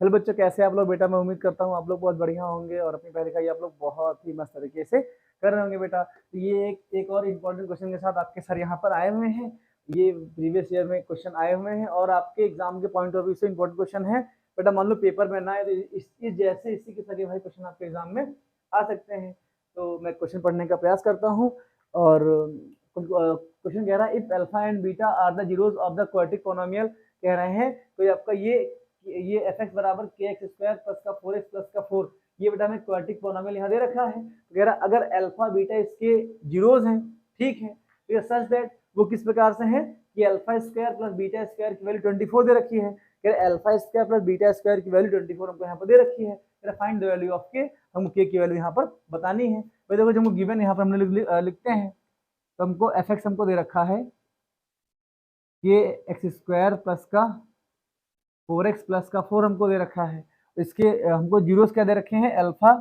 Hello बच्चों, कैसे आप लोग? बेटा मैं उम्मीद करता हूँ आप लोग बहुत बढ़िया होंगे और अपनी पढ़ाई लिखाई आप लोग बहुत ही मस्त तरीके से कर रहे होंगे बेटा। तो ये एक और इम्पोर्टेंट क्वेश्चन के साथ आपके सर यहाँ पर आए हुए हैं। ये प्रीवियस ईयर में क्वेश्चन आए हुए हैं और आपके एग्जाम के पॉइंट ऑफ व्यू से इम्पोर्टेंट क्वेश्चन है बेटा। मान लो पेपर में ना आए तो इस जैसे इसी के सर भाई क्वेश्चन आपके एग्जाम में आ सकते हैं। तो मैं क्वेश्चन पढ़ने का प्रयास करता हूँ और क्वेश्चन कह रहा है if alpha and beta are the zeros of the quadratic polynomial कह रहे हैं। तो आपका ये एफ एक्स बराबर के एक्स स्क्वायर प्लस का 4x प्लस का 4, ये बेटा हमें क्वाड्रेटिक पोलिनोमियल यहाँ दे रखा है। तो कह रहा अगर अल्फा बीटा इसके जीरोस हैं, ठीक है, तो ये सच दैट वो किस प्रकार से हैं कि alpha square plus beta square की वैल्यू 24 दे रखी है। कह रहे alpha square plus beta square की वैल्यू 24 हमको यहाँ पर दे रखी है। कह रहा फाइंड द वैल्यू ऑफ के, हमको के की वैल्यू यहाँ पर बतानी है। भाई देखो, जो गिवन यहाँ पर हमने लिखते हैं तो हमको एफ एक्स हमको दे रखा है के एक्स स्क्वायर प्लस का 4x प्लस का 4 हमको दे रखा है। इसके हमको जीरोस क्या दे रखे हैं, अल्फा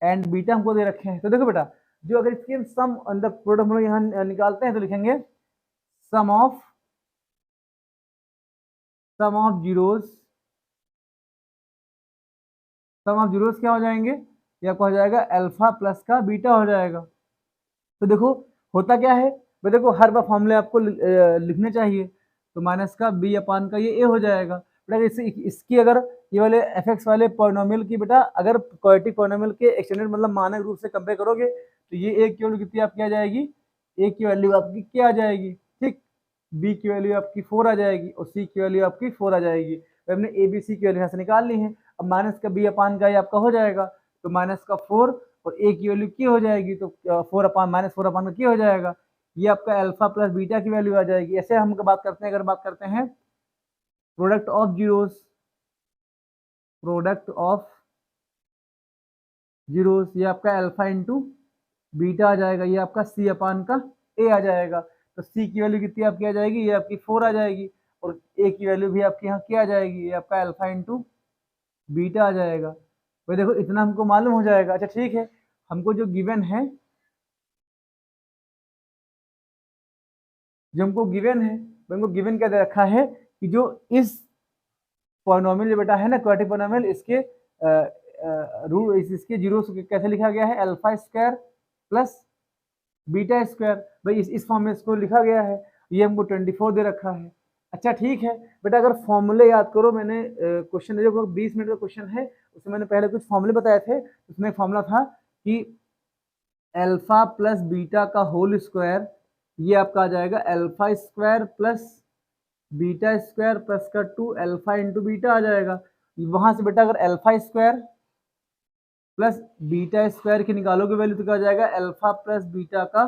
एंड बीटा हमको दे रखे हैं। तो देखो बेटा, जो अगर इसके सम अंदर प्रोडक्ट हम लोग यहाँ निकालते हैं तो लिखेंगे sum of zeros. Sum of zeros क्या हो जाएंगे, ये आपको हो जाएगा अल्फा प्लस का बीटा हो जाएगा। तो देखो होता क्या है भाई, देखो हर बार फॉर्मूले आपको लिखने चाहिए। तो माइनस का बी अपान का ये ए हो जाएगा बेटा। इसकी अगर ये वाले एफ एक्स वाले पोलिनोमियल की बेटा अगर क्वाड्रेटिक पोलिनोमियल के एक्सटेंडेड मतलब मानक रूप से कंपेयर करोगे तो ये ए की वैल्यू कितनी आपकी आ जाएगी, ए की वैल्यू आपकी क्या आ जाएगी, ठीक, बी की वैल्यू आपकी 4 आ जाएगी और सी की वैल्यू आपकी 4 आ जाएगी। तो हमने ए बी सी की वैल्यू यहाँ से निकाल ली है। अब माइनस का बी अपान का ये आपका हो जाएगा, तो माइनस का 4 और ए की वैल्यू की हो जाएगी, तो 4 अपान माइनस 4 अपान का की हो जाएगा। ये आपका अल्फा प्लस बीटा की वैल्यू आ जाएगी। ऐसे हम बात करते हैं, अगर बात करते हैं product of zeros, product of zeros, ये आपका अल्फा इंटू बीटा आ जाएगा, ये आपका सी अपान का ए आ जाएगा। तो सी की वैल्यू कितनी आपकी आ जाएगी, ये आपकी 4 आ जाएगी और ए की वैल्यू भी आपकी यहाँ क्या आ जाएगी, ये आपका अल्फा इंटू बीटा आ जाएगा। भाई देखो इतना हमको मालूम हो जाएगा। अच्छा ठीक है, हमको जो गिवन है, हमको गिवन क्या दे रखा है कि जो इस पोलिनोमियल जो बेटा है ना क्वाड्रेटिक पोलिनोमियल, इसके रूट इसके जीरो कैसे लिखा गया है, alpha square plus beta square. भाई इस फॉर्म में इसको लिखा गया है, ये हमको 24 दे रखा है। अच्छा ठीक है बेटा, अगर फॉर्मूले याद करो, मैंने क्वेश्चन जो 20 मिनट का क्वेश्चन है उसमें मैंने पहले कुछ फॉर्मूले बताए थे। उसमें फॉर्मूला था कि अल्फा प्लस बीटा का होल स्क्वायर, ये आपका आ जाएगा alpha square plus beta square plus का 2 अल्फा इंटू बीटा आ जाएगा। वहां से बेटा अगर alpha square plus beta square की निकालोगे वैल्यू तो क्या आ जाएगा, अल्फा प्लस बीटा का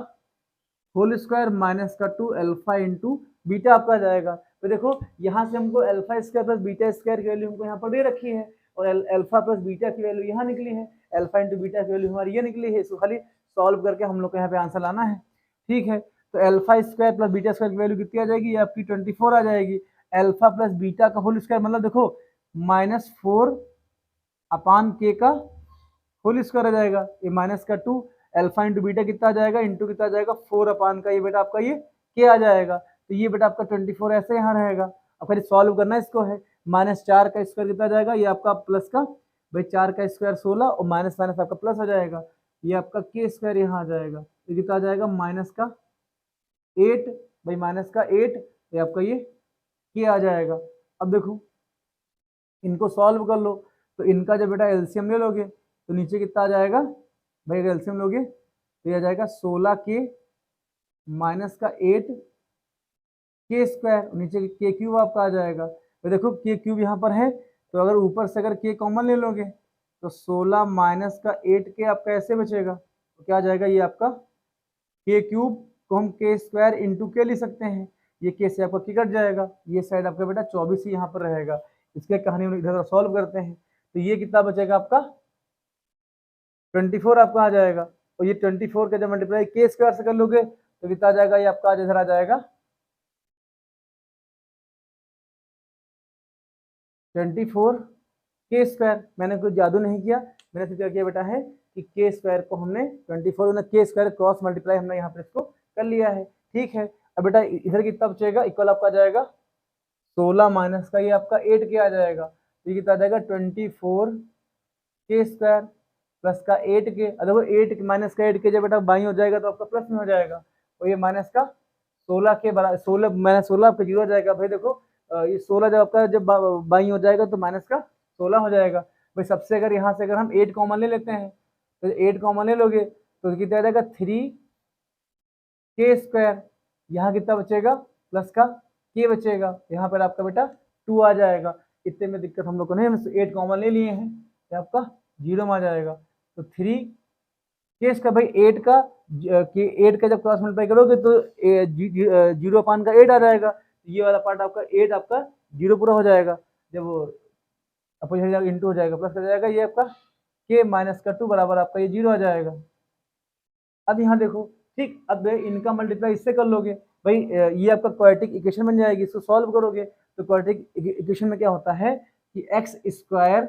होल स्क्वायर माइनस का 2 अल्फा इंटू बीटा आपका आ जाएगा। तो देखो यहाँ से हमको alpha square plus beta square की वैल्यू हमको यहाँ पर दे रखी है और अल्फा प्लस बीटा की वैल्यू यहाँ निकली है, अल्फा इंटू बीटा की वैल्यू हमारी ये निकली है। इसको खाली सॉल्व करके हम लोग को यहाँ पे आंसर लाना है, ठीक है। तो alpha square plus beta square की वैल्यू कितनी आ जाएगी, ये आपकी 24 आ जाएगी। अल्फा प्लस बीटा का होल स्क्वायर मतलब देखो -4 अपान के का होल स्क्वायर आ जाएगा, ये माइनस का 2 अल्फा इंटू बीटा कितना आ जाएगा, इंटू कितना आ जाएगा 4 अपान का ये बेटा आपका ये के आ जाएगा। तो ये बेटा आपका 24 ऐसे यहाँ रहेगा। अब फिर सॉल्व करना इसको है, -4 का स्क्वायर कितना आ जाएगा, ये आपका प्लस का भाई 4 का स्क्वायर 16 और माइनस माइनस आपका प्लस आ जाएगा, ये आपका के स्क्वायर यहाँ आ जाएगा। तो कितना आ जाएगा माइनस का 8 भाई माइनस का 8, ये आपका ये के आ जाएगा। अब देखो इनको सॉल्व कर लो, तो इनका जब बेटा एलसीएम ले लोगे तो नीचे कितना आ जाएगा भाई, अगर एलसीएम लोगे तो ये आ जाएगा 16 के माइनस का 8 के स्क्वायर, नीचे के क्यूब आपका आ जाएगा। तो देखो के क्यूब यहाँ पर है, तो अगर ऊपर से अगर के कॉमन ले लोगे तो 16 माइनस का 8 के आपका ऐसे बचेगा, तो क्या आ जाएगा, ये आपका के क्यूब को हम के स्क्वायर इंटू के लिख सकते हैं, ये के से आपका की कट जाएगा, ये साइड आपका बेटा 24 ही यहाँ पर रहेगा। इसके कहानी हम इधर सॉल्व करते हैं, तो ये कितना बचेगा आपका 24 आपका आ जाएगा। और ये 24 का जब मल्टीप्लाई के स्क्वायर से कर लोगे तो कितना आ जाएगा, ये आपका इधर आ जाएगा 24 के स्क्वायर। मैंने कुछ जादू नहीं किया, मैंने तो क्या किया बेटा है कि के स्क्वायर को हमने 24 के स्क्वायर क्रॉस मल्टीप्लाई हमने यहाँ पर इसको कर लिया है, ठीक है। अब बेटा इधर कितना बचेगा, इक्वल आपका आ जाएगा 16 माइनस का ये आपका 8 के आ जाएगा। तो ये कितना आ जाएगा 24k² प्लस का 8k। देखो 8 माइनस का 8k जब बेटा बाई हो जाएगा तो आपका प्लस में हो जाएगा, और ये माइनस का 16 के बराबर 16 माइनस 16 आपका 0 हो जाएगा। भाई देखो ये 16 जब आपका जब बाई हो जाएगा तो माइनस का 16 हो जाएगा। भाई सबसे अगर यहाँ से अगर हम 8 कॉमन ले लेते हैं तो 8 कॉमन ले लोगे तो कितना आ जाएगा 3k²। यहाँ कितना बचेगा प्लस का k बचेगा, यहाँ पर आपका बेटा 2 आ जाएगा। इतने में दिक्कत हम लोग को नहीं, 8 कॉमन ले लिए हैं तो आपका 0 में आ जाएगा। तो 3k² भाई 8 का जब क्रॉस मल्टीप्लाई करोगे तो 0 का 8 आ जाएगा। ये वाला पार्ट आपका 8 आपका 0 पूरा हो जाएगा, जब अपोजिट इंटू हो जाएगा प्लस हो जाएगा, ये आपका k माइनस का 2 बराबर आपका ये 0 आ जाएगा। अब यहाँ देखो ठीक, अब इनका मल्टीप्लाई इससे कर लोगे भाई, ये आपका क्वाड्रेटिक इक्वेशन बन जाएगी। इसको सॉल्व करोगे तो क्वाड्रेटिक इक्वेशन में क्या होता है कि x²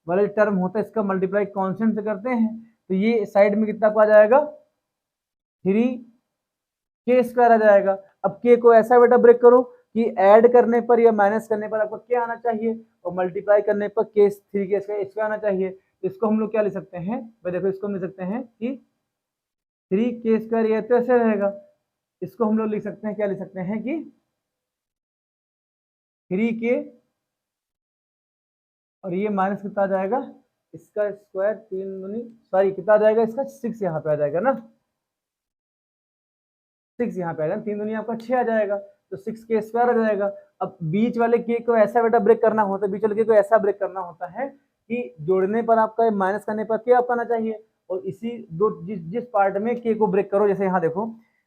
वाला टर्म होता है इसका मल्टीप्लाई कांस्टेंट से करते हैं, तो ये साइड में कितना आ जाएगा 3k² आ जाएगा। अब k को ऐसा बेटा ब्रेक करो कि ऐड करने पर या माइनस करने पर आपको क्या आना चाहिए, और मल्टीप्लाई करने पर k 3k² आना चाहिए। तो इसको हम लोग क्या लिख सकते हैं भाई, देखो इसको हम लिख सकते हैं कि 3k² ये तो ऐसे रहेगा, इसको हम लोग लिख सकते हैं, क्या लिख सकते हैं कि 3k और ये माइनस कितना आ जाएगा इसका स्क्वायर 3 दूनी सॉरी कितना आ जाएगा इसका 6 यहाँ पे आ जाएगा ना, 6 यहाँ पे आएगा, 3 दूनी आपका 6 आ जाएगा, तो 6k² आ जाएगा। अब बीच वाले k को ऐसा बेटा ब्रेक करना होता है, बीच वाले k को ऐसा ब्रेक करना होता है कि जोड़ने पर आपका माइनस करने पर k आपका आना चाहिए, और इसी दो जिस पार्ट में k को ब्रेक करो, जैसे यहाँ देखो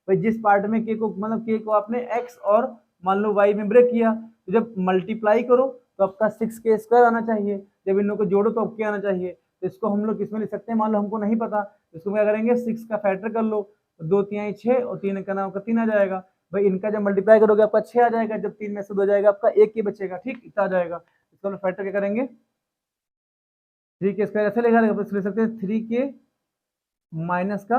भाई जिस पार्ट में k को मतलब k को आपने x और मान लो y में ब्रेक किया, तो जब मल्टीप्लाई करो तो आपका 6k² आना चाहिए, जब इन लोगों को जोड़ो तो क्या आना चाहिए। तो इसको हम लोग किसमें लिख सकते हैं, मान लो हमको नहीं पता तो इसको क्या करेंगे 6 का फैक्टर कर लो, 2 3 6 और 3 का नाम का 3 आ जाएगा। भाई इनका जब मल्टीप्लाई करोगे आपका 6 आ जाएगा, जब 3 में से 2 जाएगा आपका 1 ही बचेगा, ठीक इतना आ जाएगा। इसको हम फैक्टर क्या करेंगे 3k² ऐसे लिखा लिख सकते हैं 3k माइनस का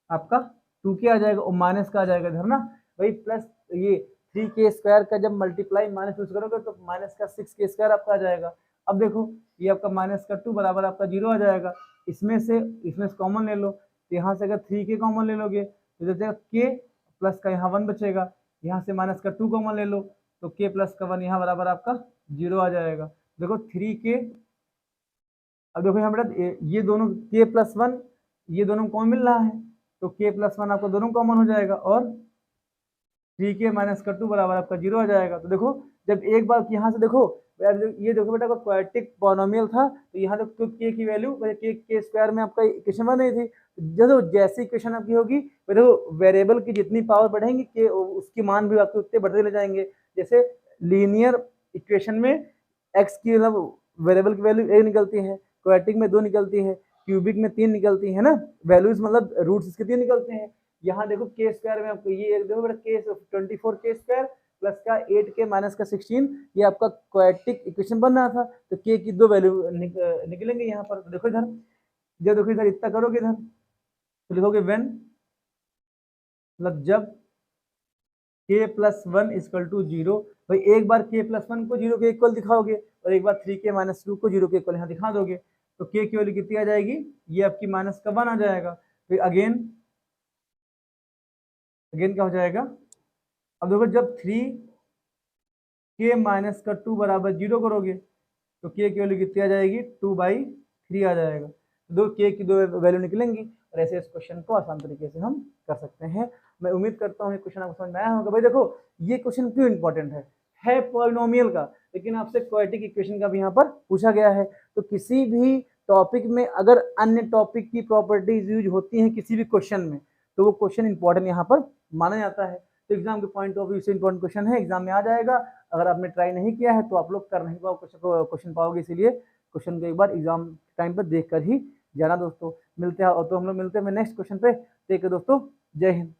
आपका 2k आ जाएगा और माइनस का आ जाएगा इधर ना भाई, प्लस ये 3k² का जब मल्टीप्लाई माइनस यूज करोगे तो माइनस का 6k² आपका आ जाएगा। अब देखो ये आपका माइनस का 2 बराबर आपका 0 आ जाएगा, इसमें से कॉमन ले लो, तो यहाँ से अगर 3k कॉमन ले लोगे तो जैसे k प्लस का यहाँ 1 बचेगा, यहाँ से माइनस का 2 कॉमन ले लो तो k प्लस का 1 यहाँ बराबर आपका 0 आ जाएगा। देखो 3k, अब देखो यहाँ बेटा ये दोनों k प्लस 1 ये दोनों कॉमन मिल रहा है, तो k प्लस 1 आपका दोनों कॉमन हो जाएगा, और 3k माइनस का 2 बराबर आपका 0 आ जाएगा। तो देखो जब एक बार यहाँ से देखो ये देखो बेटा क्वाड्रेटिक पॉलिनोमियल था, तो यहाँ देखो k की वैल्यू k² में आपका इक्वेशन बन रही थी, तो जैसी इक्वेशन आपकी होगी देखो वेरिएबल की जितनी पावर बढ़ेंगी k उसकी मान भी आपके उतने बढ़ते ले जाएंगे। जैसे लीनियर इक्वेशन में x की मतलब वेरिएबल की वैल्यू 1 निकलती है, क्वाड्रेटिक में 2 निकलती है, क्यूबिक में 3 निकलती है ना, वैल्यूज मतलब रूट्स इसके 3 निकलते हैं। यहाँ देखो k² में आपको ये देखो बेटा k 24k² प्लस का 8k माइनस का 16 ये आपका क्वाड्रेटिक इक्वेशन बन रहा था, तो k की 2 वैल्यू निकलेंगे यहाँ पर। तो देखो इधर जब देखो इधर इतना करोगे इधर तो लिखोगे व्हेन मतलब जब k प्लस 1 इक्वल टू 0, भाई एक बार k प्लस 1 को 0 के इक्वल दिखाओगे और एक बार 3k माइनस 2 को 0 के इक्वल यहाँ दिखा दोगे, तो k की वैल्यू कितनी आ जाएगी, ये आपकी माइनस का 1 आ जाएगा। फिर अगेन क्या हो जाएगा, अब देखो जब 3k माइनस का 2 बराबर 0 करोगे तो k की वैल्यू कितनी आ जाएगी 2/3 आ जाएगा, दो k की 2 वैल्यू निकलेंगी, और ऐसे इस क्वेश्चन को आसान तरीके से हम कर सकते हैं। मैं उम्मीद करता हूँ ये क्वेश्चन आपको समझ में आया होगा। भाई देखो ये क्वेश्चन क्यों इंपॉर्टेंट है पॉलिनोमियल का, लेकिन आपसे क्वाड्रेटिक इक्वेशन का भी यहाँ पर पूछा गया है। तो किसी भी टॉपिक में अगर अन्य टॉपिक की प्रॉपर्टीज यूज होती हैं किसी भी क्वेश्चन में, तो वो क्वेश्चन इंपॉर्टेंट यहाँ पर माना जाता है। तो एग्जाम के पॉइंट ऑफ व्यू से इंपॉर्टेंट क्वेश्चन है, एग्जाम में आ जाएगा। अगर आपने ट्राई नहीं किया है तो आप लोग कर नहीं पाओ क्वेश्चन पाओगे, इसीलिए क्वेश्चन को एक बार एग्जाम टाइम पर देख कर ही जाना दोस्तों। मिलते हैं, और तो हम लोग मिलते हैं नेक्स्ट क्वेश्चन पे। ठीक है दोस्तों, जय हिंद।